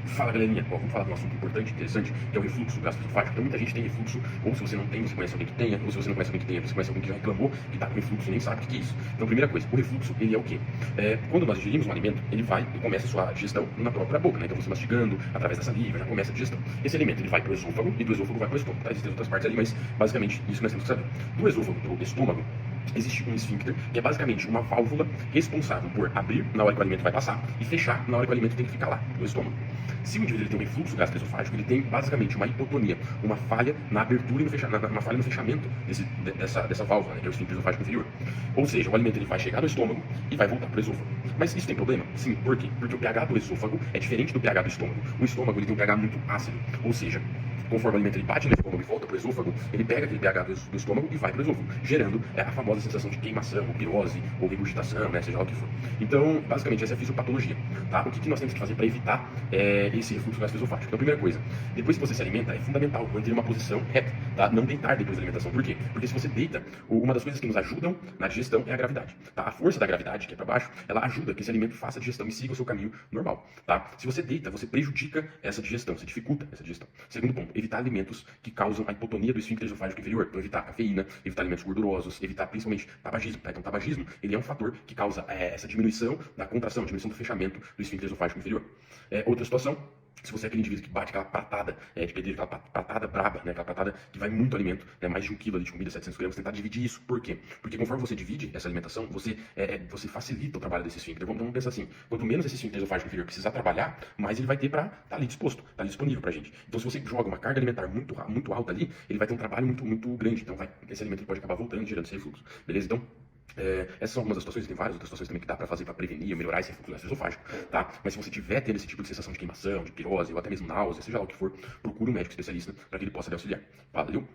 Fala galerinha, ó, vamos falar de um assunto importante, interessante, que é o refluxo gastroesofágico. Então muita gente tem refluxo, ou se você não tem, você conhece alguém que tenha, ou se você não conhece alguém que tenha, você conhece alguém que já reclamou que está com refluxo e nem sabe o que é isso. Então primeira coisa, o refluxo, ele é o quê? Quando nós digerimos um alimento, ele vai e começa a sua digestão na própria boca, né? Então você mastigando, através da saliva, já começa a digestão. Esse alimento, ele vai para o esôfago, e do esôfago vai para o estômago, tá? Existem outras partes ali, mas basicamente isso nós temos que saber. Do esôfago para o estômago, existe um esfíncter, que é basicamente uma válvula responsável por abrir na hora que o alimento vai passar e fechar na hora que o alimento tem que ficar lá, no estômago. Se o indivíduo ele tem um refluxo gastroesofágico, ele tem basicamente uma hipotonia, uma falha na abertura e no fechamento, uma falha no fechamento dessa válvula, né, que é o esfíncter esofágico inferior. Ou seja, o alimento ele vai chegar no estômago e vai voltar para o esôfago. Mas isso tem problema? Sim. Por quê? Porque o pH do esôfago é diferente do pH do estômago. O estômago ele tem um pH muito ácido, ou seja, conforme o alimento ele bate no estômago e volta para o esôfago, ele pega aquele pH do estômago e vai para o esôfago, gerando a famosa sensação de queimação, ou pirose, ou regurgitação, né, seja lá o que for. Então, basicamente, essa é a fisiopatologia. Tá? O que nós temos que fazer para evitar esse refluxo gastroesofágico? Então, primeira coisa, depois que você se alimenta, é fundamental manter uma posição reta, tá? Não deitar depois da alimentação. Por quê? Porque se você deita, uma das coisas que nos ajudam na digestão é a gravidade. Tá? A força da gravidade, que é para baixo, ela ajuda que esse alimento faça a digestão e siga o seu caminho normal. Tá? Se você deita, você prejudica essa digestão, você dificulta essa digestão. Segundo ponto, evitar alimentos que causam a hipotonia do esfíncter esofágico inferior. Então, evitar cafeína, evitar alimentos gordurosos, evitar principalmente tabagismo. Tá? Então, tabagismo, ele é um fator que causa essa diminuição da contração, diminuição do fechamento do esfíncter esofágico inferior. Outra situação, se você é aquele indivíduo que bate aquela pratada de pedreiro, aquela pratada braba, né, aquela pratada que vai muito alimento, né, mais de 1 quilo de comida, 700 gramas, tentar dividir isso. Por quê? Porque conforme você divide essa alimentação, você facilita o trabalho desse esfíncter. Vamos pensar assim, quanto menos esse esfíncter esofágico inferior precisar trabalhar, mais ele vai ter para estar ali disposto, estar ali disponível pra gente. Então se você joga uma carga alimentar muito alta ali, ele vai ter um trabalho muito grande. Então esse alimento pode acabar voltando, gerando esse refluxo. Beleza? Então, essas são algumas das situações, tem várias outras situações também que dá para fazer para prevenir ou melhorar esse refluxo gastroesofágico, tá? Mas se você tiver tendo esse tipo de sensação de queimação, de pirose ou até mesmo náusea, seja lá o que for, procure um médico especialista para que ele possa lhe auxiliar. Valeu!